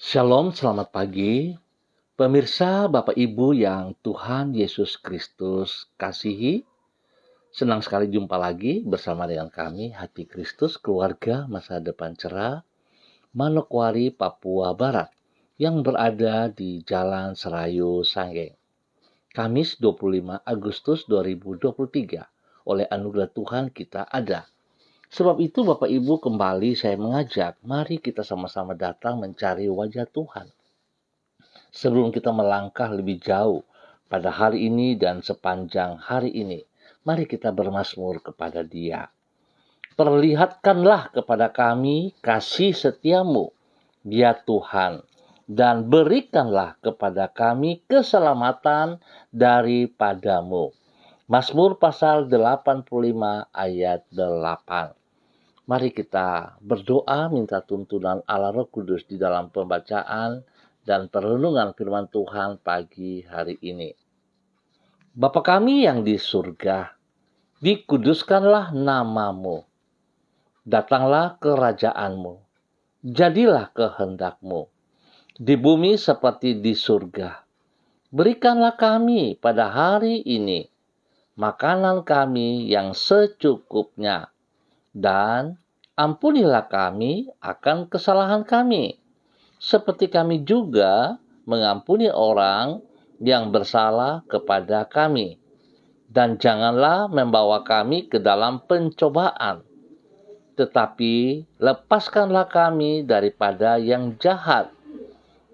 Shalom, selamat pagi. Pemirsa, Bapak Ibu yang Tuhan Yesus Kristus kasihi, senang sekali jumpa lagi bersama dengan kami, Hati Kristus Keluarga Masa Depan Cerah, Manokwari, Papua Barat, yang berada di Jalan Serayu Sanggeng. Kamis 25 Agustus 2023, oleh anugerah Tuhan kita ada. Sebab itu Bapak Ibu, kembali saya mengajak, mari kita sama-sama datang mencari wajah Tuhan. Sebelum kita melangkah lebih jauh pada hari ini dan sepanjang hari ini, mari kita bermazmur kepada Dia. Perlihatkanlah kepada kami kasih setiamu, ya Tuhan, dan berikanlah kepada kami keselamatan daripadamu. Mazmur pasal 85 ayat 8. Mari kita berdoa minta tuntunan Allah Roh Kudus di dalam pembacaan dan perenungan firman Tuhan pagi hari ini. Bapa kami yang di surga, dikuduskanlah namamu. Datanglah kerajaanmu, jadilah kehendakmu, di bumi seperti di surga. Berikanlah kami pada hari ini makanan kami yang secukupnya, dan ampunilah kami akan kesalahan kami, seperti kami juga mengampuni orang yang bersalah kepada kami. Dan janganlah membawa kami ke dalam pencobaan, tetapi lepaskanlah kami daripada yang jahat.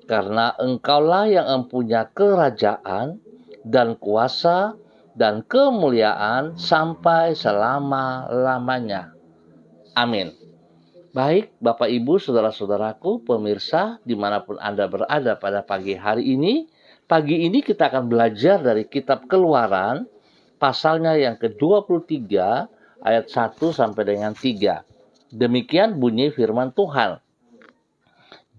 Karena Engkaulah yang mempunyai kerajaan dan kuasa dan kemuliaan sampai selama-lamanya. Amin. Baik, Bapak Ibu, saudara-saudaraku, pemirsa, dimanapun Anda berada pada pagi hari ini. Pagi ini kita akan belajar dari kitab Keluaran, pasalnya yang ke-23, ayat 1 sampai dengan 3. Demikian bunyi firman Tuhan.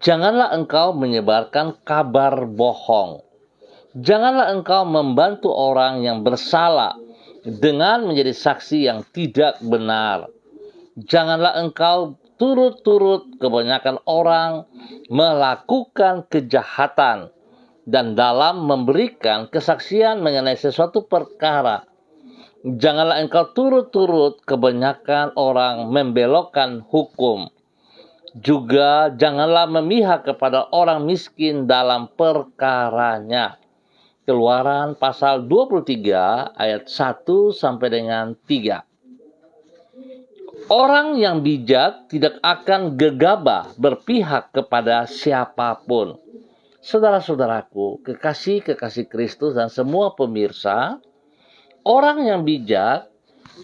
Janganlah engkau menyebarkan kabar bohong. Janganlah engkau membantu orang yang bersalah dengan menjadi saksi yang tidak benar. Janganlah engkau turut-turut kebanyakan orang melakukan kejahatan dan dalam memberikan kesaksian mengenai sesuatu perkara. Janganlah engkau turut-turut kebanyakan orang membelokkan hukum. Juga janganlah memihak kepada orang miskin dalam perkaranya. Keluaran pasal 23 ayat 1 sampai dengan 3. Orang yang bijak tidak akan gegabah berpihak kepada siapapun. Saudara-saudaraku, kekasih-kekasih Kristus dan semua pemirsa, orang yang bijak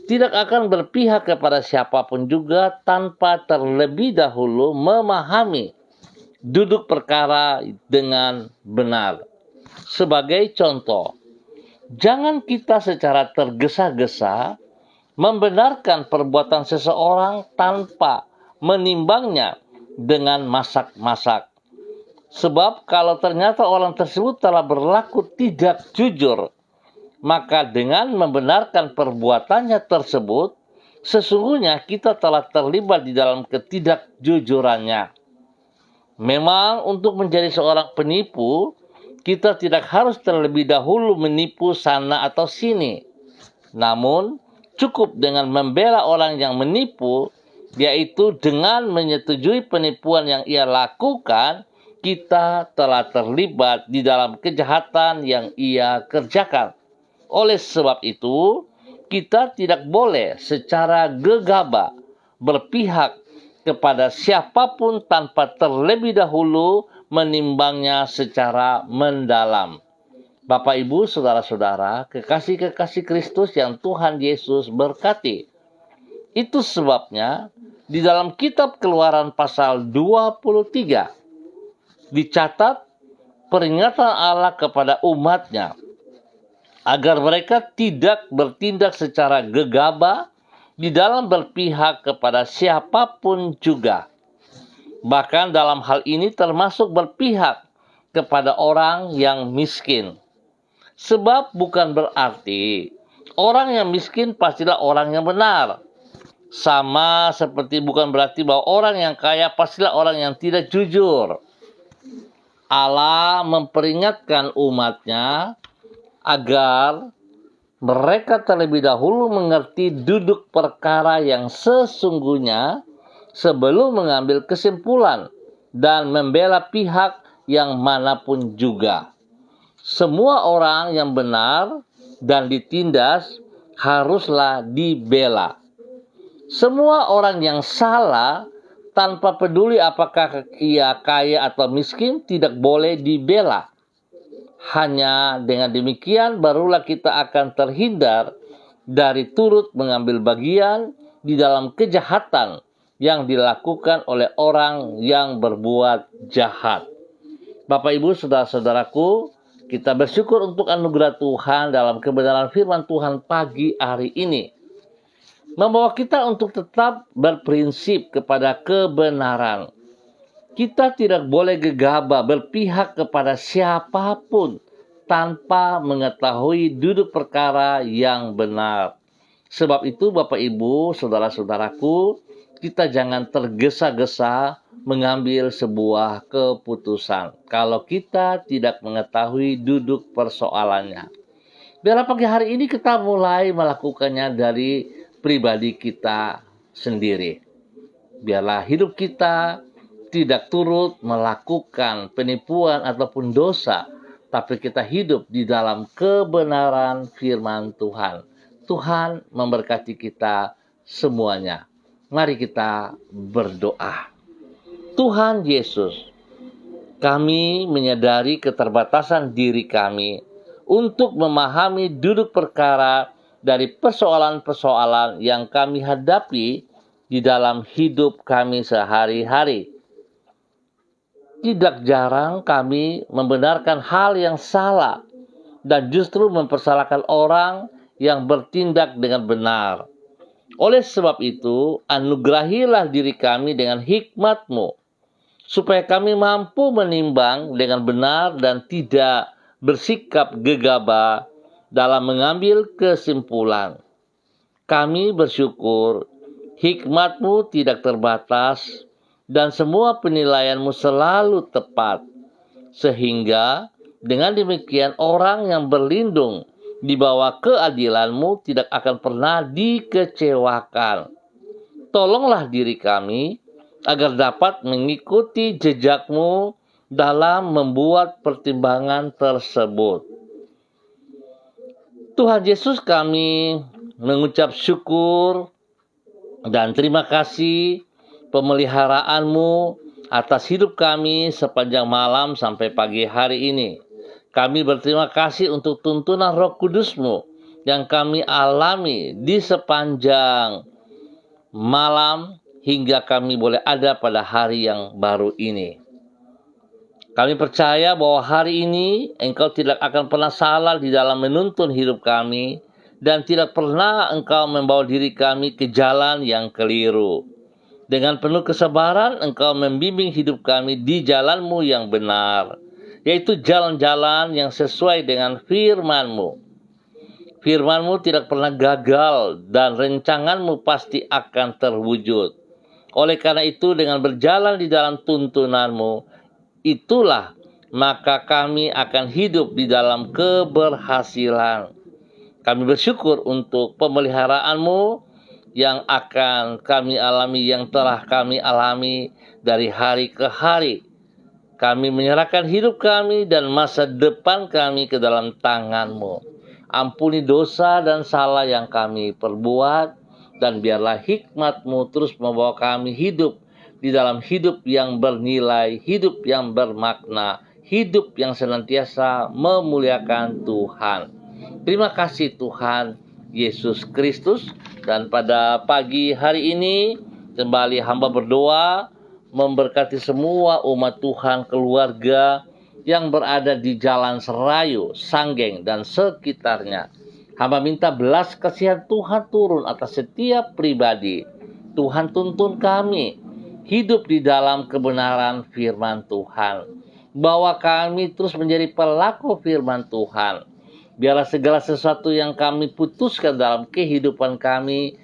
tidak akan berpihak kepada siapapun juga tanpa terlebih dahulu memahami duduk perkara dengan benar. Sebagai contoh, jangan kita secara tergesa-gesa membenarkan perbuatan seseorang tanpa menimbangnya dengan masak-masak. Sebab kalau ternyata orang tersebut telah berlaku tidak jujur, maka dengan membenarkan perbuatannya tersebut, sesungguhnya kita telah terlibat di dalam ketidakjujurannya. Memang untuk menjadi seorang penipu, kita tidak harus terlebih dahulu menipu sana atau sini. Namun, cukup dengan membela orang yang menipu, yaitu dengan menyetujui penipuan yang ia lakukan, kita telah terlibat di dalam kejahatan yang ia kerjakan. Oleh sebab itu, kita tidak boleh secara gegabah berpihak kepada siapapun tanpa terlebih dahulu menimbangnya secara mendalam. Bapak, Ibu, saudara-saudara, kekasih-kekasih Kristus yang Tuhan Yesus berkati. Itu sebabnya di dalam kitab Keluaran pasal 23 dicatat peringatan Allah kepada umatnya agar mereka tidak bertindak secara gegabah di dalam berpihak kepada siapapun juga. Bahkan dalam hal ini termasuk berpihak kepada orang yang miskin. Sebab bukan berarti orang yang miskin pastilah orang yang benar. Sama seperti bukan berarti bahwa orang yang kaya pastilah orang yang tidak jujur. Allah memperingatkan umatnya agar mereka terlebih dahulu mengerti duduk perkara yang sesungguhnya sebelum mengambil kesimpulan dan membela pihak yang manapun juga. Semua orang yang benar dan ditindas haruslah dibela. Semua orang yang salah tanpa peduli apakah ia kaya atau miskin tidak boleh dibela. Hanya dengan demikian barulah kita akan terhindar dari turut mengambil bagian di dalam kejahatan yang dilakukan oleh orang yang berbuat jahat. Bapak, Ibu, saudara-saudaraku, kita bersyukur untuk anugerah Tuhan dalam kebenaran firman Tuhan pagi hari ini, membawa kita untuk tetap berprinsip kepada kebenaran. Kita tidak boleh gegabah berpihak kepada siapapun tanpa mengetahui duduk perkara yang benar. Sebab itu Bapak Ibu, saudara-saudaraku, kita jangan tergesa-gesa mengambil sebuah keputusan kalau kita tidak mengetahui duduk persoalannya. Biarlah pagi hari ini kita mulai melakukannya dari pribadi kita sendiri. Biarlah hidup kita tidak turut melakukan penipuan ataupun dosa, tapi kita hidup di dalam kebenaran firman Tuhan. Tuhan memberkati kita semuanya. Mari kita berdoa. Tuhan Yesus, kami menyadari keterbatasan diri kami untuk memahami duduk perkara dari persoalan-persoalan yang kami hadapi di dalam hidup kami sehari-hari. Tidak jarang kami membenarkan hal yang salah dan justru mempersalahkan orang yang bertindak dengan benar. Oleh sebab itu, anugerahilah diri kami dengan hikmat-Mu, supaya kami mampu menimbang dengan benar dan tidak bersikap gegabah dalam mengambil kesimpulan. Kami bersyukur hikmat-Mu tidak terbatas dan semua penilaian-Mu selalu tepat, sehingga dengan demikian orang yang berlindung di bawah keadilan-Mu tidak akan pernah dikecewakan. Tolonglah diri kami agar dapat mengikuti jejak-Mu dalam membuat pertimbangan tersebut. Tuhan Yesus, kami mengucap syukur dan terima kasih pemeliharaan-Mu atas hidup kami sepanjang malam sampai pagi hari ini. Kami berterima kasih untuk tuntunan Roh Kudus-Mu yang kami alami di sepanjang malam hingga kami boleh ada pada hari yang baru ini. Kami percaya bahwa hari ini Engkau tidak akan pernah salah di dalam menuntun hidup kami dan tidak pernah Engkau membawa diri kami ke jalan yang keliru. Dengan penuh kesabaran Engkau membimbing hidup kami di jalan-Mu yang benar, yaitu jalan-jalan yang sesuai dengan firman-Mu. Firman-Mu tidak pernah gagal dan rencangan-Mu pasti akan terwujud. Oleh karena itu, dengan berjalan di dalam tuntunan-Mu, itulah maka kami akan hidup di dalam keberhasilan. Kami bersyukur untuk pemeliharaan-Mu yang akan kami alami, yang telah kami alami dari hari ke hari. Kami menyerahkan hidup kami dan masa depan kami ke dalam tangan-Mu. Ampuni dosa dan salah yang kami perbuat, dan biarlah hikmat-Mu terus membawa kami hidup di dalam hidup yang bernilai, hidup yang bermakna, hidup yang senantiasa memuliakan Tuhan. Terima kasih Tuhan Yesus Kristus. Dan pada pagi hari ini kembali hamba berdoa memberkati semua umat Tuhan, keluarga yang berada di Jalan Serayu, Sanggeng, dan sekitarnya. Hamba minta belas kasihan Tuhan turun atas setiap pribadi. Tuhan tuntun kami hidup di dalam kebenaran firman Tuhan. Bawa kami terus menjadi pelaku firman Tuhan. Biarlah segala sesuatu yang kami putuskan dalam kehidupan kami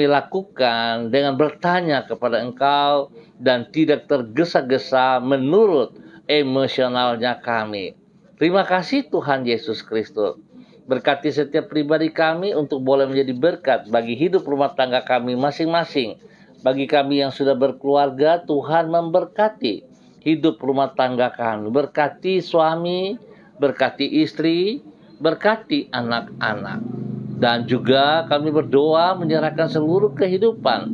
lakukan dengan bertanya kepada Engkau dan tidak tergesa-gesa menurut emosionalnya kami. Terima kasih Tuhan Yesus Kristus. Berkati setiap pribadi kami untuk boleh menjadi berkat bagi hidup rumah tangga kami masing-masing. Bagi kami yang sudah berkeluarga, Tuhan memberkati hidup rumah tangga kami. Berkati suami, berkati istri, berkati anak-anak. Dan juga kami berdoa menyerahkan seluruh kehidupan,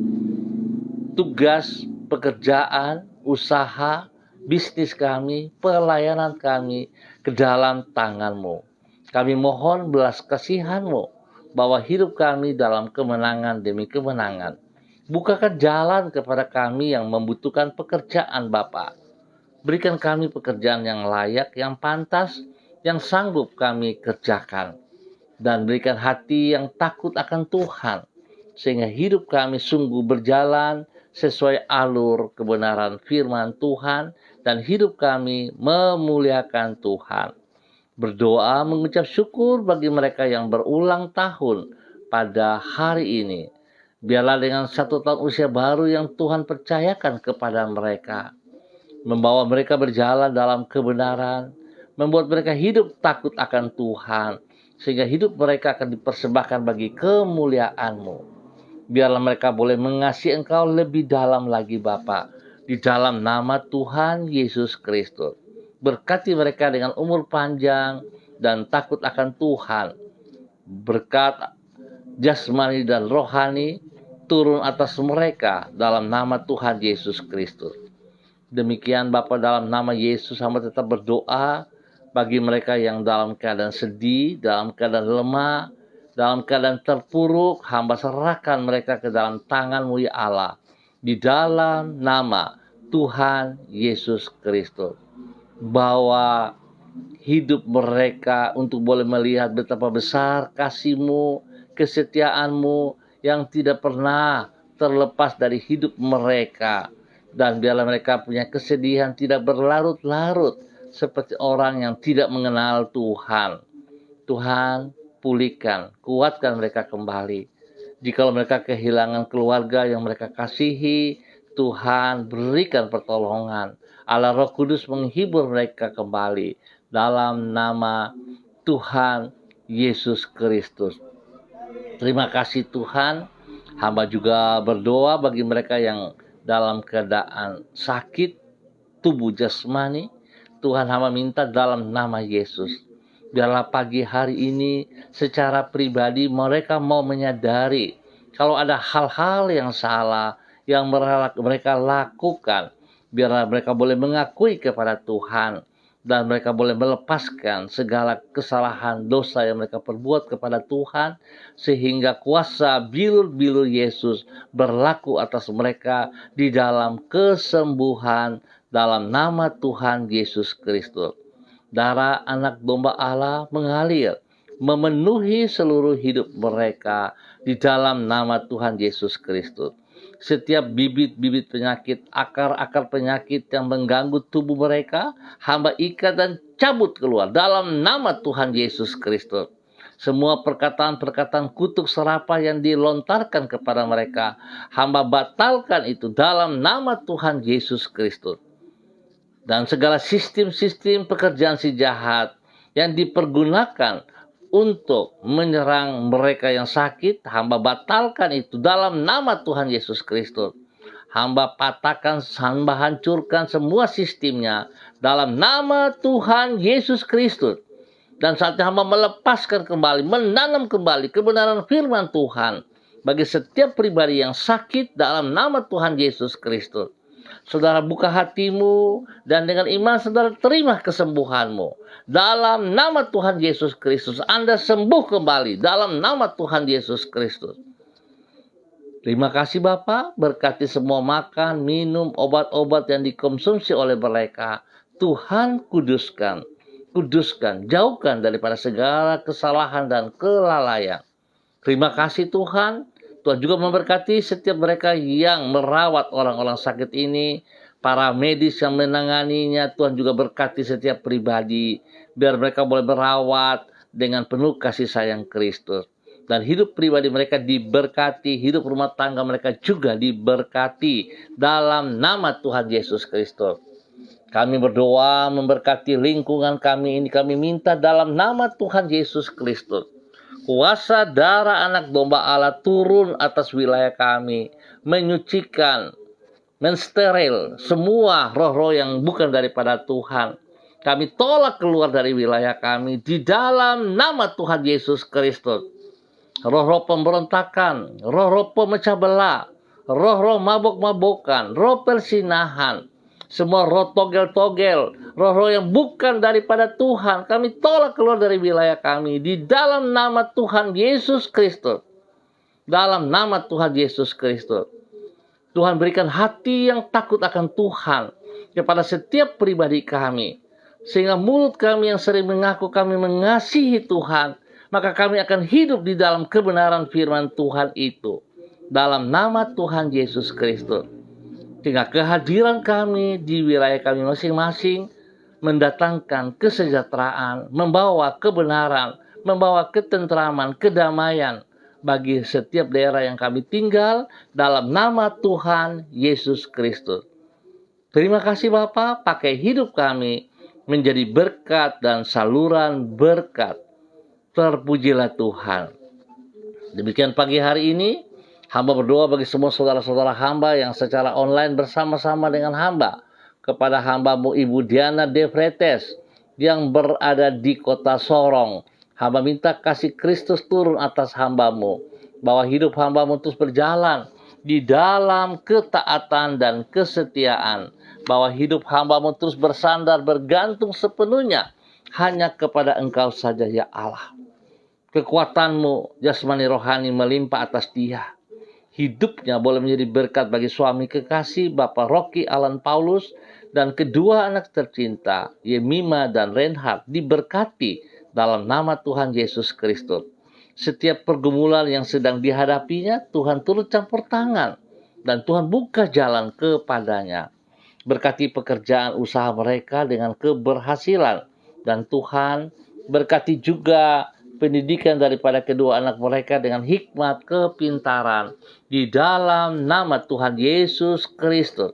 tugas, pekerjaan, usaha, bisnis kami, pelayanan kami ke dalam tangan-Mu. Kami mohon belas kasihan-Mu bahwa hidup kami dalam kemenangan demi kemenangan. Bukakan jalan kepada kami yang membutuhkan pekerjaan Bapa. Berikan kami pekerjaan yang layak, yang pantas, yang sanggup kami kerjakan. Dan berikan hati yang takut akan Tuhan, sehingga hidup kami sungguh berjalan sesuai alur kebenaran firman Tuhan, dan hidup kami memuliakan Tuhan. Berdoa mengucap syukur bagi mereka yang berulang tahun pada hari ini. Biarlah dengan 1 tahun usia baru yang Tuhan percayakan kepada mereka, membawa mereka berjalan dalam kebenaran, membuat mereka hidup takut akan Tuhan, sehingga hidup mereka akan dipersembahkan bagi kemuliaan-Mu. Biarlah mereka boleh mengasihi Engkau lebih dalam lagi Bapa, di dalam nama Tuhan Yesus Kristus. Berkati mereka dengan umur panjang dan takut akan Tuhan. Berkat jasmani dan rohani turun atas mereka dalam nama Tuhan Yesus Kristus. Demikian Bapa, dalam nama Yesus hamba tetap berdoa bagi mereka yang dalam keadaan sedih, dalam keadaan lemah, dalam keadaan terpuruk. Hamba serahkan mereka ke dalam tangan-Mu ya Allah, di dalam nama Tuhan Yesus Kristus. Bawa hidup mereka untuk boleh melihat betapa besar kasih-Mu, kesetiaan-Mu yang tidak pernah terlepas dari hidup mereka. Dan biarlah mereka punya kesedihan tidak berlarut-larut seperti orang yang tidak mengenal Tuhan. Tuhan, pulihkan, kuatkan mereka kembali. Jikalau mereka kehilangan keluarga yang mereka kasihi, Tuhan berikan pertolongan. Allah Roh Kudus menghibur mereka kembali dalam nama Tuhan Yesus Kristus. Terima kasih Tuhan. Hamba juga berdoa bagi mereka yang dalam keadaan sakit tubuh jasmani. Tuhan, hamba minta dalam nama Yesus, biarlah pagi hari ini secara pribadi mereka mau menyadari kalau ada hal-hal yang salah yang mereka lakukan. Biarlah mereka boleh mengakui kepada Tuhan, dan mereka boleh melepaskan segala kesalahan dosa yang mereka perbuat kepada Tuhan, sehingga kuasa bilur-bilur Yesus berlaku atas mereka di dalam kesembuhan dalam nama Tuhan Yesus Kristus. Darah anak domba Allah mengalir memenuhi seluruh hidup mereka di dalam nama Tuhan Yesus Kristus. Setiap bibit-bibit penyakit, akar-akar penyakit yang mengganggu tubuh mereka, hamba ikat dan cabut keluar dalam nama Tuhan Yesus Kristus. Semua perkataan-perkataan kutuk serapah yang dilontarkan kepada mereka, hamba batalkan itu dalam nama Tuhan Yesus Kristus. Dan segala sistem-sistem pekerjaan si jahat yang dipergunakan untuk menyerang mereka yang sakit, hamba batalkan itu dalam nama Tuhan Yesus Kristus. Hamba patahkan, hamba hancurkan semua sistemnya dalam nama Tuhan Yesus Kristus. Dan saatnya hamba melepaskan kembali, menanam kembali kebenaran firman Tuhan bagi setiap pribadi yang sakit dalam nama Tuhan Yesus Kristus. Saudara, buka hatimu dan dengan iman saudara terima kesembuhanmu. Dalam nama Tuhan Yesus Kristus, Anda sembuh kembali dalam nama Tuhan Yesus Kristus. Terima kasih Bapa, berkati semua makan, minum, obat-obat yang dikonsumsi oleh mereka. Tuhan kuduskan, jauhkan daripada segala kesalahan dan kelalaian. Terima kasih Tuhan. Tuhan juga memberkati setiap mereka yang merawat orang-orang sakit ini, para medis yang menanganinya. Tuhan juga berkati setiap pribadi, biar mereka boleh merawat dengan penuh kasih sayang Kristus. Dan hidup pribadi mereka diberkati, hidup rumah tangga mereka juga diberkati dalam nama Tuhan Yesus Kristus. Kami berdoa memberkati lingkungan kami ini. Kami minta dalam nama Tuhan Yesus Kristus. Kuasa darah anak domba Allah turun atas wilayah kami. Menyucikan, mensteril semua roh-roh yang bukan daripada Tuhan. Kami tolak keluar dari wilayah kami di dalam nama Tuhan Yesus Kristus. Roh-roh pemberontakan, roh-roh pemecah belah, roh-roh mabok-mabokan, roh persinahan, semua roh togel-togel, roh-roh yang bukan daripada Tuhan, kami tolak keluar dari wilayah kami di dalam nama Tuhan Yesus Kristus. Dalam nama Tuhan Yesus Kristus. Tuhan berikan hati yang takut akan Tuhan kepada setiap pribadi kami. Sehingga mulut kami yang sering mengaku kami mengasihi Tuhan, maka kami akan hidup di dalam kebenaran firman Tuhan itu. Dalam nama Tuhan Yesus Kristus. Sehingga kehadiran kami di wilayah kami masing-masing mendatangkan kesejahteraan, membawa kebenaran, membawa ketentraman, kedamaian bagi setiap daerah yang kami tinggal dalam nama Tuhan Yesus Kristus. Terima kasih Bapa, pakai hidup kami menjadi berkat dan saluran berkat. Terpujilah Tuhan. Demikian pagi hari ini, hamba berdoa bagi semua saudara-saudara hamba yang secara online bersama-sama dengan hamba. Kepada hambamu Ibu Diana De Fretes yang berada di kota Sorong. Hamba minta kasih Kristus turun atas hambamu. Bahwa hidup hambamu terus berjalan di dalam ketaatan dan kesetiaan. Bahwa hidup hambamu terus bersandar bergantung sepenuhnya hanya kepada Engkau saja ya Allah. Kekuatanmu jasmani rohani melimpah atas dia. Hidupnya boleh menjadi berkat bagi suami kekasih Bapak Rocky Alan Paulus dan kedua anak tercinta Yemima dan Reinhard diberkati dalam nama Tuhan Yesus Kristus. Setiap pergumulan yang sedang dihadapinya Tuhan turut campur tangan dan Tuhan buka jalan kepadanya. Berkati pekerjaan usaha mereka dengan keberhasilan dan Tuhan berkati juga pendidikan daripada kedua anak mereka dengan hikmat kepintaran di dalam nama Tuhan Yesus Kristus.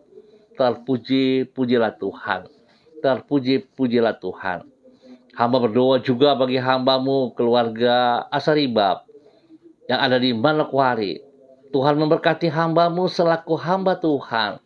Terpuji-pujilah Tuhan. Terpuji-pujilah Tuhan. Hamba berdoa juga bagi hambamu keluarga Asaribab yang ada di Manokwari. Tuhan memberkati hambamu selaku hamba Tuhan.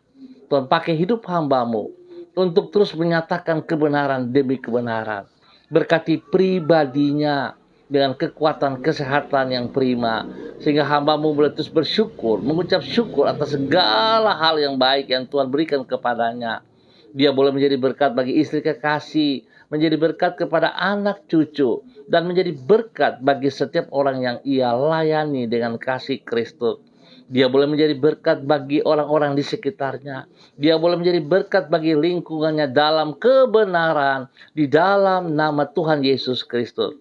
Tuhan pakai hidup hambamu untuk terus menyatakan kebenaran demi kebenaran. Berkati pribadinya dengan kekuatan kesehatan yang prima. Sehingga hambamu boleh terus bersyukur, mengucap syukur atas segala hal yang baik yang Tuhan berikan kepadanya. Dia boleh menjadi berkat bagi istri kekasih, menjadi berkat kepada anak cucu, dan menjadi berkat bagi setiap orang yang ia layani dengan kasih Kristus. Dia boleh menjadi berkat bagi orang-orang di sekitarnya. Dia boleh menjadi berkat bagi lingkungannya dalam kebenaran di dalam nama Tuhan Yesus Kristus.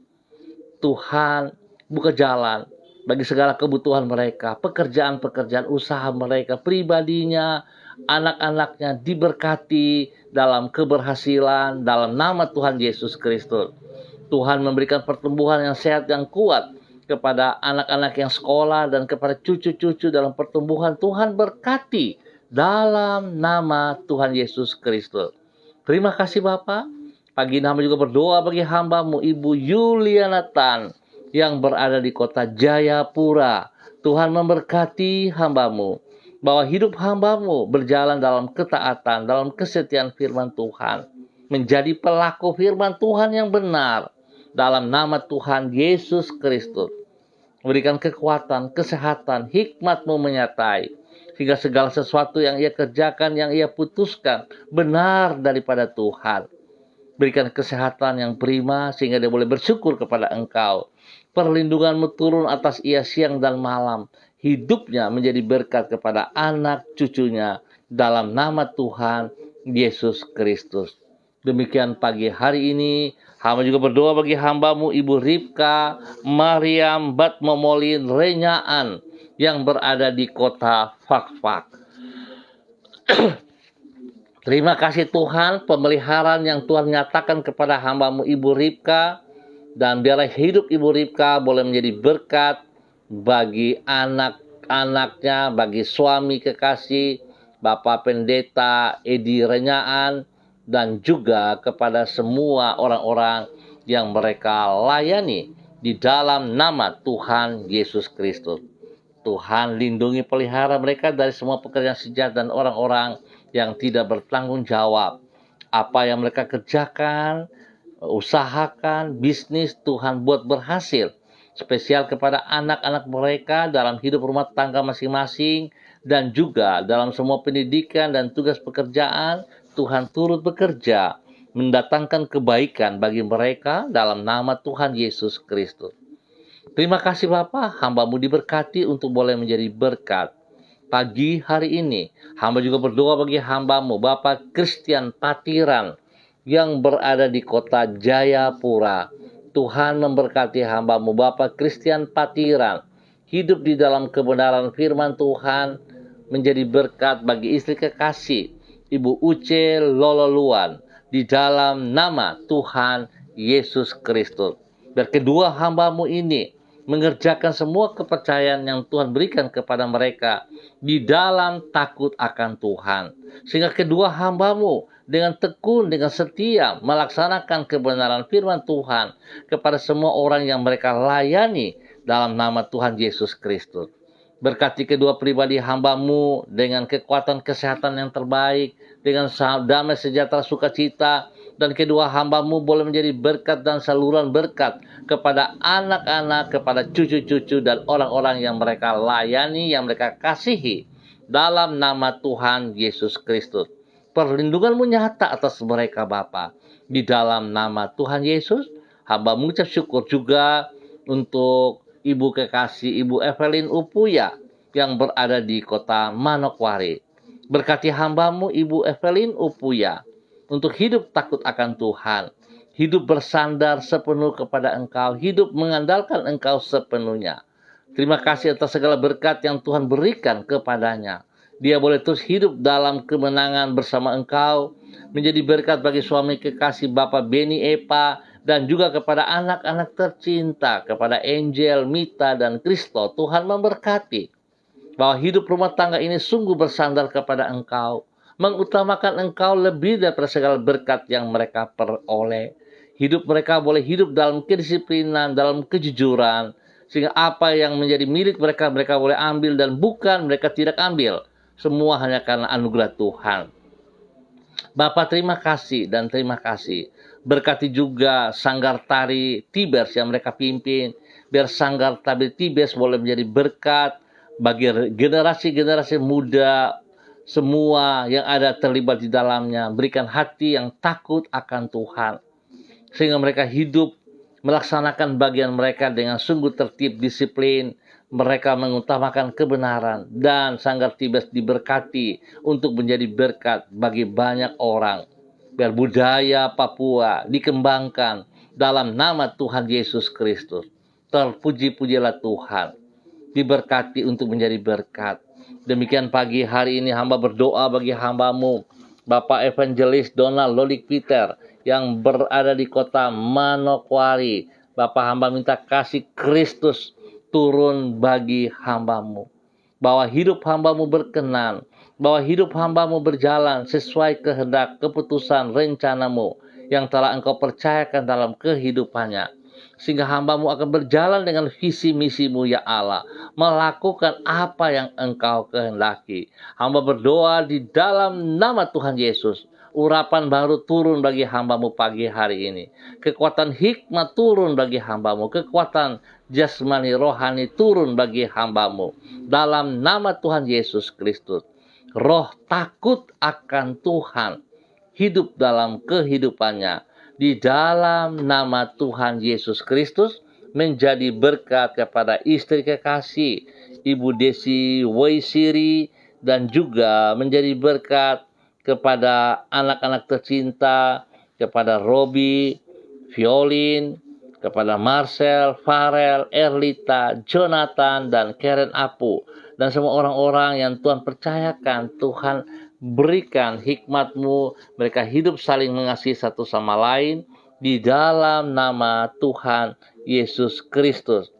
Tuhan buka jalan bagi segala kebutuhan mereka, pekerjaan-pekerjaan usaha mereka, pribadinya, anak-anaknya diberkati dalam keberhasilan dalam nama Tuhan Yesus Kristus. Tuhan memberikan pertumbuhan yang sehat yang kuat kepada anak-anak yang sekolah dan kepada cucu-cucu dalam pertumbuhan. Tuhan berkati dalam nama Tuhan Yesus Kristus. Terima kasih Bapak. Pagi ini hamba juga berdoa bagi hambamu Ibu Yuliana Tan yang berada di kota Jayapura. Tuhan memberkati hambamu. Bahwa hidup hambamu berjalan dalam ketaatan, dalam kesetiaan firman Tuhan. Menjadi pelaku firman Tuhan yang benar. Dalam nama Tuhan Yesus Kristus. Berikan kekuatan, kesehatan, hikmat-Mu menyertai. Sehingga segala sesuatu yang ia kerjakan, yang ia putuskan, benar daripada Tuhan. Berikan kesehatan yang prima sehingga dia boleh bersyukur kepada Engkau. Perlindungan-Mu turun atas ia siang dan malam. Hidupnya menjadi berkat kepada anak cucunya dalam nama Tuhan Yesus Kristus. Demikian pagi hari ini, hamba juga berdoa bagi hambamu Ibu Ripka Mariam Batmomolin Renyaan yang berada di kota Fakfak. Terima kasih Tuhan, pemeliharaan yang Tuhan nyatakan kepada hambamu Ibu Ripka. Dan biarlah hidup Ibu Ripka boleh menjadi berkat bagi anak-anaknya, bagi suami kekasih, Bapak Pendeta Edi Renyaan, dan juga kepada semua orang-orang yang mereka layani di dalam nama Tuhan Yesus Kristus. Tuhan lindungi pelihara mereka dari semua pekerjaan sejahat dan orang-orang yang tidak bertanggung jawab. Apa yang mereka kerjakan, usahakan, bisnis, Tuhan buat berhasil. Spesial kepada anak-anak mereka dalam hidup rumah tangga masing-masing dan juga dalam semua pendidikan dan tugas pekerjaan, Tuhan turut bekerja mendatangkan kebaikan bagi mereka dalam nama Tuhan Yesus Kristus. Terima kasih Bapa, hamba-Mu diberkati untuk boleh menjadi berkat. Pagi hari ini, hamba juga berdoa bagi hamba-Mu, Bapak Christian Patiran, yang berada di kota Jayapura. Tuhan memberkati hamba-Mu, Bapak Christian Patiran, hidup di dalam kebenaran firman Tuhan, menjadi berkat bagi istri kekasih, Ibu Uce Lololuan, di dalam nama Tuhan Yesus Kristus. Biar kedua hamba-Mu ini mengerjakan semua kepercayaan yang Tuhan berikan kepada mereka di dalam takut akan Tuhan. Sehingga kedua hamba-Mu dengan tekun, dengan setia melaksanakan kebenaran firman Tuhan kepada semua orang yang mereka layani dalam nama Tuhan Yesus Kristus. Berkati kedua pribadi hamba-Mu dengan kekuatan kesehatan yang terbaik, dengan damai sejahtera sukacita, dan kedua hamba-Mu boleh menjadi berkat dan saluran berkat kepada anak-anak, kepada cucu-cucu dan orang-orang yang mereka layani, yang mereka kasihi dalam nama Tuhan Yesus Kristus. Perlindungan-Mu nyata atas mereka Bapa. Di dalam nama Tuhan Yesus, hamba mengucap syukur juga untuk Ibu kekasih Ibu Evelyn Upuya yang berada di kota Manokwari. Berkati hamba-Mu Ibu Evelyn Upuya untuk hidup takut akan Tuhan, hidup bersandar sepenuh kepada Engkau, hidup mengandalkan Engkau sepenuhnya. Terima kasih atas segala berkat yang Tuhan berikan kepadanya. Dia boleh terus hidup dalam kemenangan bersama Engkau, menjadi berkat bagi suami kekasih Bapak Beni Epa, dan juga kepada anak-anak tercinta, kepada Angel, Mita, dan Kristo. Tuhan memberkati bahwa hidup rumah tangga ini sungguh bersandar kepada Engkau, mengutamakan Engkau lebih daripada segala berkat yang mereka peroleh. Hidup mereka boleh hidup dalam kedisiplinan, dalam kejujuran, sehingga apa yang menjadi milik mereka, mereka boleh ambil, dan bukan mereka tidak ambil. Semua hanya karena anugerah Tuhan. Bapak terima kasih dan terima kasih. Berkati juga sanggar tari Tibers yang mereka pimpin. Biar sanggar tari Tibers boleh menjadi berkat bagi generasi-generasi muda, semua yang ada terlibat di dalamnya. Berikan hati yang takut akan Tuhan, sehingga mereka hidup melaksanakan bagian mereka dengan sungguh tertib, disiplin. Mereka mengutamakan kebenaran, dan sanggar Tibes diberkati untuk menjadi berkat bagi banyak orang. Biar budaya Papua dikembangkan dalam nama Tuhan Yesus Kristus. Terpuji-pujilah Tuhan, diberkati untuk menjadi berkat. Demikian pagi hari ini hamba berdoa bagi hamba-Mu, Bapak Evangelis Donald Lolik Peter, yang berada di kota Manokwari. Bapak hamba minta kasih Kristus turun bagi hamba-Mu, bahwa hidup hamba-Mu berkenan, bahwa hidup hamba-Mu berjalan sesuai kehendak, keputusan, rencana-Mu yang telah Engkau percayakan dalam kehidupannya. Sehingga hamba-Mu akan berjalan dengan visi misi-Mu ya Allah, melakukan apa yang Engkau kehendaki. Hamba berdoa di dalam nama Tuhan Yesus, urapan baru turun bagi hamba-Mu pagi hari ini. Kekuatan hikmat turun bagi hamba-Mu, kekuatan jasmani rohani turun bagi hamba-Mu. Dalam nama Tuhan Yesus Kristus, roh takut akan Tuhan hidup dalam kehidupannya. Di dalam nama Tuhan Yesus Kristus, menjadi berkat kepada istri kekasih Ibu Desi Waisiri, dan juga menjadi berkat kepada anak-anak tercinta, kepada Robi, Violin, kepada Marcel, Farel, Erlita, Jonathan, dan Karen Apu, dan semua orang-orang yang Tuhan percayakan. Tuhan berikan hikmat-Mu, mereka hidup saling mengasihi satu sama lain di dalam nama Tuhan Yesus Kristus.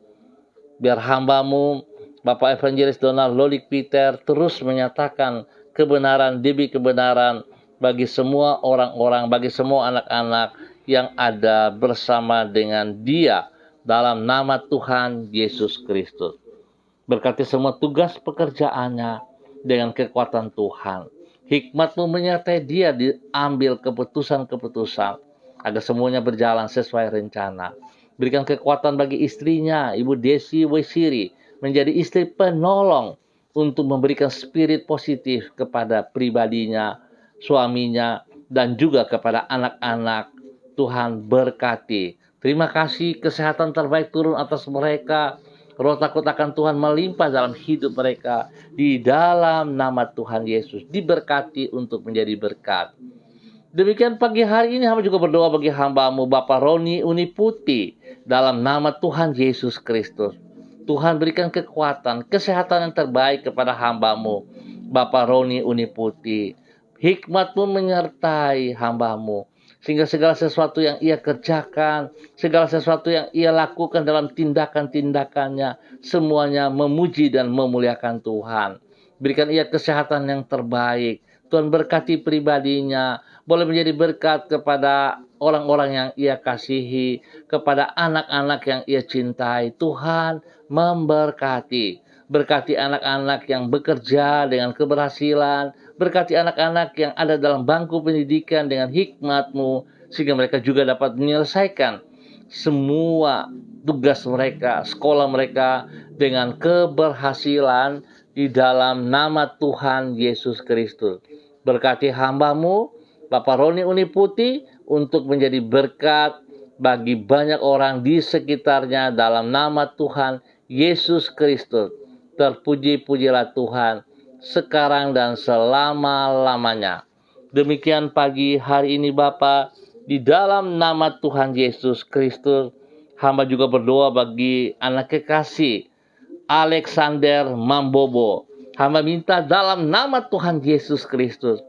Biar hamba-Mu, Bapak Evangelis Donald Lolik Peter, terus menyatakan kebenaran demi kebenaran bagi semua orang-orang, bagi semua anak-anak yang ada bersama dengan Dia dalam nama Tuhan Yesus Kristus. Berkati semua tugas pekerjaannya dengan kekuatan Tuhan. Hikmat-Mu menyertai dia diambil keputusan-keputusan agar semuanya berjalan sesuai rencana. Berikan kekuatan bagi istrinya, Ibu Desi Wesiri, menjadi istri penolong untuk memberikan spirit positif kepada pribadinya, suaminya, dan juga kepada anak-anak. Tuhan berkati. Terima kasih, kesehatan terbaik turun atas mereka. Roh takut akan Tuhan melimpah dalam hidup mereka. Di dalam nama Tuhan Yesus, diberkati untuk menjadi berkat. Demikian pagi hari ini hamba juga berdoa bagi hamba-Mu Bapak Roni Uniputi dalam nama Tuhan Yesus Kristus. Tuhan berikan kekuatan, kesehatan yang terbaik kepada hamba-Mu Bapak Roni Uniputi. Hikmat-Mu menyertai hamba-Mu sehingga segala sesuatu yang ia kerjakan, segala sesuatu yang ia lakukan dalam tindakan-tindakannya, semuanya memuji dan memuliakan Tuhan. Berikan ia kesehatan yang terbaik. Tuhan berkati pribadinya, boleh menjadi berkat kepada orang-orang yang ia kasihi, kepada anak-anak yang ia cintai. Tuhan memberkati. Berkati anak-anak yang bekerja dengan keberhasilan, berkati anak-anak yang ada dalam bangku pendidikan dengan hikmat-Mu, sehingga mereka juga dapat menyelesaikan semua tugas mereka, sekolah mereka dengan keberhasilan di dalam nama Tuhan Yesus Kristus. Berkati hamba-Mu Bapak Roni Uniputi untuk menjadi berkat bagi banyak orang di sekitarnya dalam nama Tuhan Yesus Kristus. Terpuji-pujilah Tuhan sekarang dan selama-lamanya. Demikian pagi hari ini Bapa, di dalam nama Tuhan Yesus Kristus, hamba juga berdoa bagi anak kekasih Alexander Mambobo. Hamba minta dalam nama Tuhan Yesus Kristus,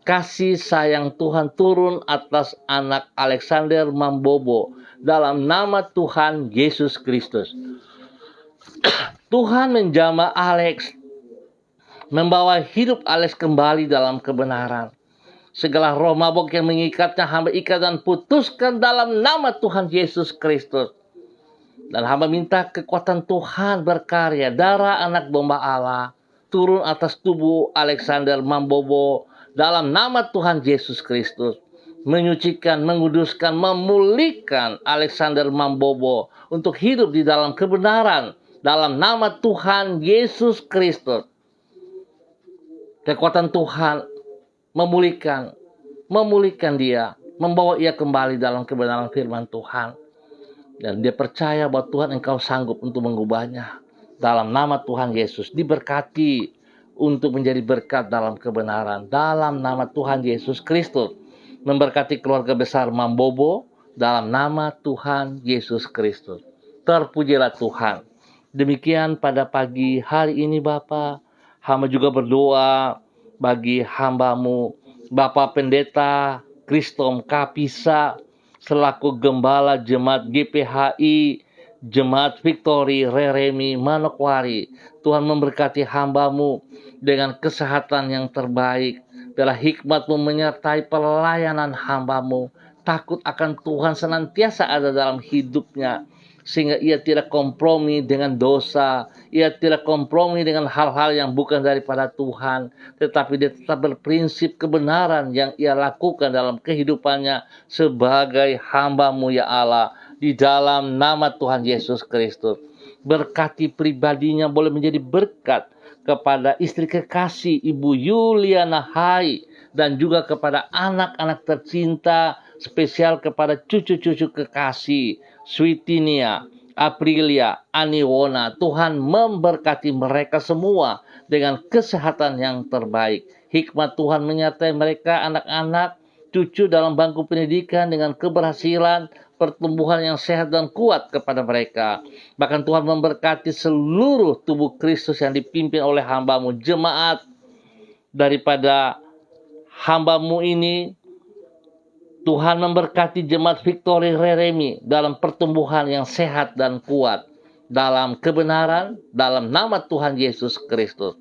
kasih sayang Tuhan turun atas anak Alexander Mambobo dalam nama Tuhan Yesus Kristus. Tuhan menjamah Alex, membawa hidup Alex kembali dalam kebenaran. Segala roh mabuk yang mengikatnya hamba ikat dan putuskan dalam nama Tuhan Yesus Kristus. Dan hamba minta kekuatan Tuhan berkarya, darah anak domba Allah turun atas tubuh Alexander Mambobo dalam nama Tuhan Yesus Kristus. Menyucikan, menguduskan, memulihkan Alexander Mambobo untuk hidup di dalam kebenaran dalam nama Tuhan Yesus Kristus. Kekuatan Tuhan memulihkan dia, membawa ia kembali dalam kebenaran firman Tuhan. Dan dia percaya bahwa Tuhan Engkau sanggup untuk mengubahnya. Dalam nama Tuhan Yesus, diberkati untuk menjadi berkat dalam kebenaran. Dalam nama Tuhan Yesus Kristus, memberkati keluarga besar Mambobo dalam nama Tuhan Yesus Kristus. Terpujilah Tuhan. Demikian pada pagi hari ini Bapa, hamba juga berdoa bagi hamba-Mu Bapak Pendeta Kristom Kapisa selaku Gembala Jemaat GPHI Jemaat Victory Reremi Manokwari. Tuhan memberkati hamba-Mu dengan kesehatan yang terbaik. Biarlah hikmat-Mu menyertai pelayanan hamba-Mu. Takut akan Tuhan senantiasa ada dalam hidupnya, sehingga ia tidak kompromi dengan dosa, ia tidak kompromi dengan hal-hal yang bukan daripada Tuhan, tetapi dia tetap berprinsip kebenaran yang ia lakukan dalam kehidupannya sebagai hamba-Mu ya Allah, di dalam nama Tuhan Yesus Kristus. Berkati pribadinya boleh menjadi berkat kepada istri kekasih Ibu Yuliana Hai, dan juga kepada anak-anak tercinta, spesial kepada cucu-cucu kekasih Switinia, Aprilia, Aniwona. Tuhan memberkati mereka semua dengan kesehatan yang terbaik. Hikmat Tuhan menyertai mereka, anak-anak, cucu dalam bangku pendidikan dengan keberhasilan, pertumbuhan yang sehat dan kuat kepada mereka. Bahkan Tuhan memberkati seluruh tubuh Kristus yang dipimpin oleh hamba-Mu, jemaat daripada hamba-Mu ini. Tuhan memberkati jemaat Victory Reremi dalam pertumbuhan yang sehat dan kuat dalam kebenaran dalam nama Tuhan Yesus Kristus.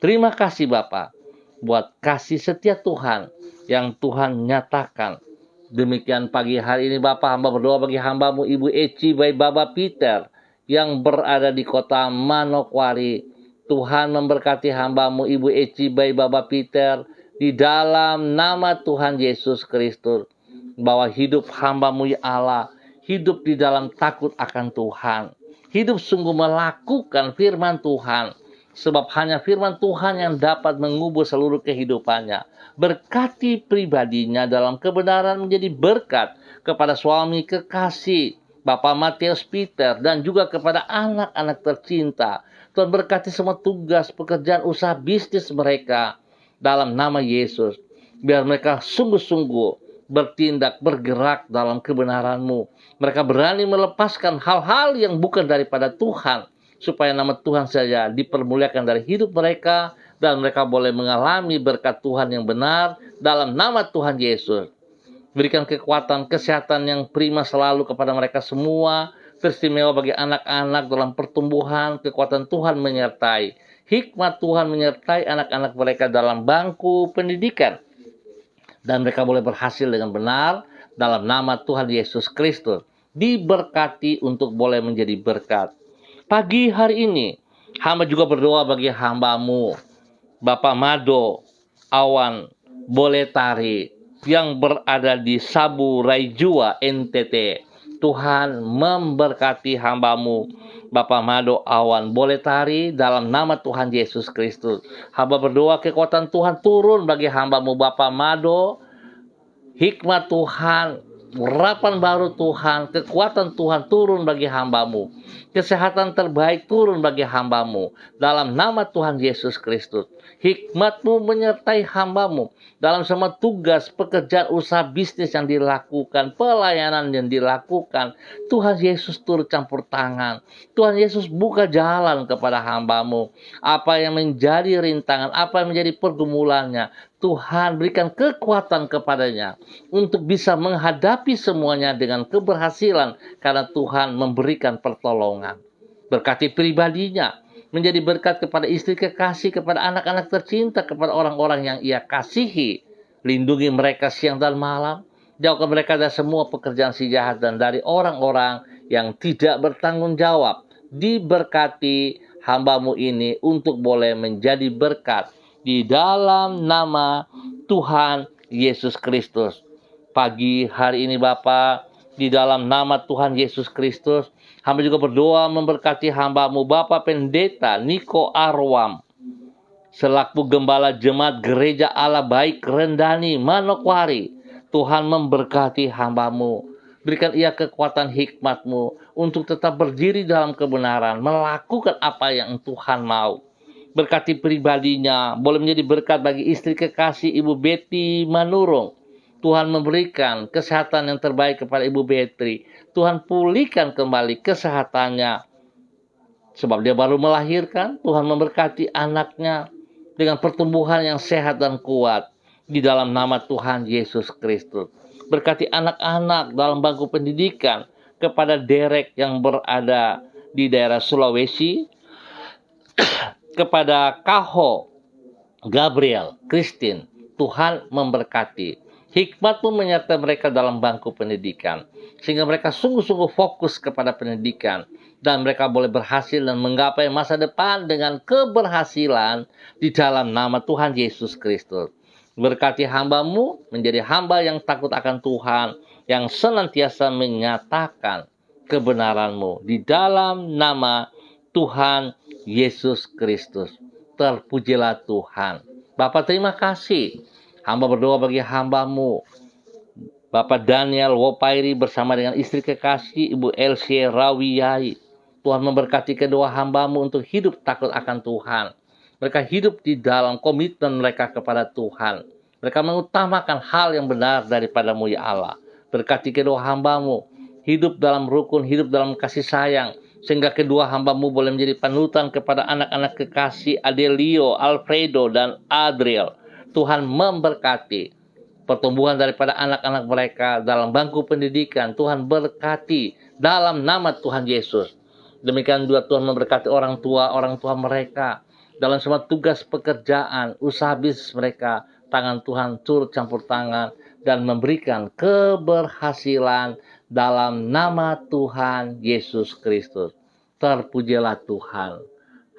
Terima kasih Bapa buat kasih setia Tuhan yang Tuhan nyatakan. Demikian pagi hari ini Bapak, hamba berdoa bagi hambamu Ibu Eci bayi Baba Peter yang berada di kota Manokwari. Tuhan memberkati hambamu Ibu Eci bayi Baba Peter di dalam nama Tuhan Yesus Kristus. Bahwa hidup hambamu ya Allah, hidup di dalam takut akan Tuhan. Hidup sungguh melakukan firman Tuhan. Sebab hanya firman Tuhan yang dapat mengubah seluruh kehidupannya. Berkati pribadinya dalam kebenaran menjadi berkat kepada suami kekasih Bapak Matius Peter dan juga kepada anak-anak tercinta. Tuhan berkati semua tugas, pekerjaan, usaha bisnis mereka dalam nama Yesus. Biar mereka sungguh-sungguh bertindak, bergerak dalam kebenaran-Mu. Mereka berani melepaskan hal-hal yang bukan daripada Tuhan, supaya nama Tuhan saja dipermuliakan dari hidup mereka, dan mereka boleh mengalami berkat Tuhan yang benar dalam nama Tuhan Yesus. Berikan kekuatan, kesehatan yang prima selalu kepada mereka semua, teristimewa bagi anak-anak dalam pertumbuhan, kekuatan Tuhan menyertai, hikmat Tuhan menyertai anak-anak mereka dalam bangku pendidikan, dan mereka boleh berhasil dengan benar dalam nama Tuhan Yesus Kristus. Diberkati untuk boleh menjadi berkat. Pagi hari ini, hamba juga berdoa bagi hambamu, Bapak Mado Awan Boletari, yang berada di Sabu Raijua, NTT. Tuhan memberkati hambamu, Bapak Mado Awan Boletari, dalam nama Tuhan Yesus Kristus. Hamba berdoa kekuatan Tuhan turun bagi hambamu, Bapak Mado. Hikmat Tuhan, urapan baru Tuhan, kekuatan Tuhan turun bagi hambamu. Kesehatan terbaik turun bagi hambamu dalam nama Tuhan Yesus Kristus. Hikmat-Mu menyertai hambamu dalam semua tugas, pekerjaan, usaha bisnis yang dilakukan, pelayanan yang dilakukan. Tuhan Yesus turut campur tangan. Tuhan Yesus buka jalan kepada hambamu. Apa yang menjadi rintangan, apa yang menjadi pergumulannya, Tuhan berikan kekuatan kepadanya untuk bisa menghadapi semuanya dengan keberhasilan, karena Tuhan memberikan pertolongan. Berkati pribadinya, menjadi berkat kepada istri kekasih, kepada anak-anak tercinta, kepada orang-orang yang ia kasihi. Lindungi mereka siang dan malam. Jauhkan mereka dari semua pekerjaan si jahat dan dari orang-orang yang tidak bertanggung jawab. Diberkati hambamu ini untuk boleh menjadi berkat di dalam nama Tuhan Yesus Kristus. Pagi hari ini Bapa, di dalam nama Tuhan Yesus Kristus, hamba juga berdoa memberkati hambamu Bapak Pendeta Niko Arwam, selaku Gembala Jemaat Gereja Allah Baik Rendani Manokwari. Tuhan memberkati hambamu. Berikan ia kekuatan hikmat-Mu untuk tetap berdiri dalam kebenaran, melakukan apa yang Tuhan mau. Berkati pribadinya, boleh menjadi berkat bagi istri kekasih Ibu Betty Manurung. Tuhan memberikan kesehatan yang terbaik kepada Ibu Betty. Tuhan pulihkan kembali kesehatannya. Sebab dia baru melahirkan, Tuhan memberkati anaknya dengan pertumbuhan yang sehat dan kuat di dalam nama Tuhan Yesus Kristus. Berkati anak-anak dalam bangku pendidikan, kepada Derek yang berada di daerah Sulawesi, kepada Kaho Gabriel Christine, Tuhan memberkati. Hikmat-Mu menyertai mereka dalam bangku pendidikan, sehingga mereka sungguh-sungguh fokus kepada pendidikan, dan mereka boleh berhasil dan menggapai masa depan dengan keberhasilan di dalam nama Tuhan Yesus Kristus. Berkati hambamu menjadi hamba yang takut akan Tuhan, yang senantiasa menyatakan kebenaran-Mu di dalam nama Tuhan Yesus Kristus. Terpujilah Tuhan. Bapak terima kasih. Hamba berdoa bagi hambamu Bapak Daniel Wopairi bersama dengan istri kekasih Ibu Elsie Rawiyai. Tuhan memberkati kedua hambamu untuk hidup takut akan Tuhan. Mereka hidup di dalam komitmen mereka kepada Tuhan. Mereka mengutamakan hal yang benar daripada-Mu ya Allah. Berkati kedua hambamu hidup dalam rukun, hidup dalam kasih sayang, sehingga kedua hambamu boleh menjadi panutan kepada anak-anak kekasih Adelio, Alfredo, dan Adriel. Tuhan memberkati pertumbuhan daripada anak-anak mereka dalam bangku pendidikan. Tuhan berkati dalam nama Tuhan Yesus. Demikian juga Tuhan memberkati orang tua mereka dalam semua tugas pekerjaan, usaha bisnis mereka. tangan Tuhan turut campur tangan dan memberikan keberhasilan dalam nama Tuhan Yesus Kristus. Terpujilah Tuhan.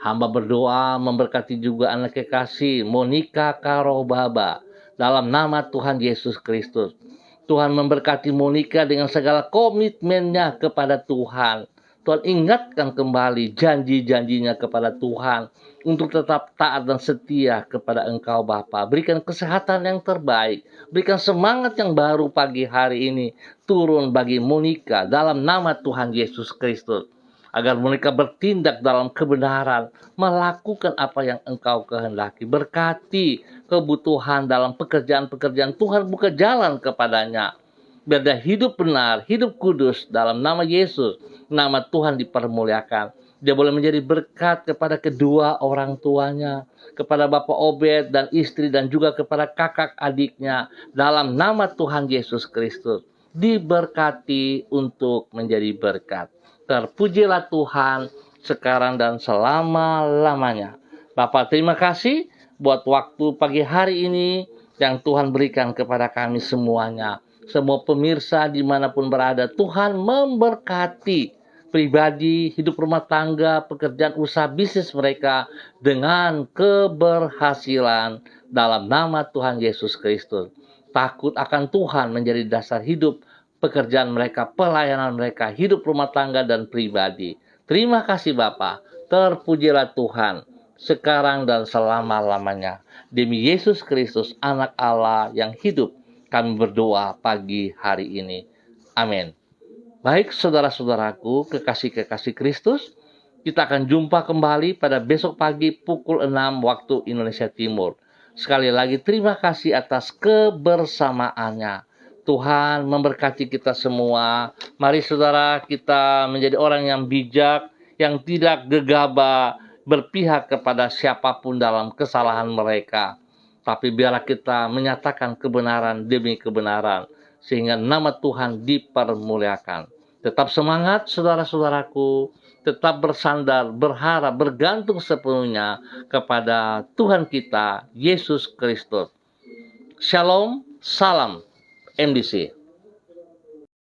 Hamba berdoa memberkati juga anak kekasih Monica Karobaba dalam nama Tuhan Yesus Kristus. Tuhan memberkati Monica dengan segala komitmennya kepada Tuhan. Tuhan ingatkan kembali janji-janjinya kepada Tuhan untuk tetap taat dan setia kepada Engkau Bapa. Berikan kesehatan yang terbaik, berikan semangat yang baru pagi hari ini turun bagi Monica dalam nama Tuhan Yesus Kristus. Agar mereka bertindak dalam kebenaran, melakukan apa yang Engkau kehendaki. Berkati kebutuhan dalam pekerjaan-pekerjaan, Tuhan buka jalan kepadanya. Biar dia hidup benar, hidup kudus dalam nama Yesus. Nama Tuhan dipermuliakan. Dia boleh menjadi berkat kepada kedua orang tuanya, kepada Bapak Obed dan istri, dan juga kepada kakak adiknya dalam nama Tuhan Yesus Kristus. Diberkati untuk menjadi berkat. Terpujilah Tuhan sekarang dan selama-lamanya. Bapak, terima kasih buat waktu pagi hari ini yang Tuhan berikan kepada kami semuanya. Semua pemirsa dimanapun berada, Tuhan memberkati pribadi, hidup rumah tangga, pekerjaan usaha bisnis mereka dengan keberhasilan dalam nama Tuhan Yesus Kristus. Takut akan Tuhan menjadi dasar hidup pekerjaan mereka, pelayanan mereka, hidup rumah tangga dan pribadi. Terima kasih Bapa. Terpujilah Tuhan sekarang dan selama-lamanya. Demi Yesus Kristus, anak Allah yang hidup, kami berdoa pagi hari ini. Amin. Baik saudara-saudaraku, kekasih-kekasih Kristus, kita akan jumpa kembali pada besok pagi pukul 6 waktu Indonesia Timur. Sekali lagi terima kasih atas kebersamaannya. Tuhan memberkati kita semua. Mari saudara, kita menjadi orang yang bijak, yang tidak gegabah berpihak kepada siapapun dalam kesalahan mereka. Tapi biarlah kita menyatakan kebenaran demi kebenaran, sehingga nama Tuhan dipermuliakan. Tetap semangat saudara-saudaraku, tetap bersandar, berharap, bergantung sepenuhnya kepada Tuhan kita, Yesus Kristus. Shalom, salam MDC.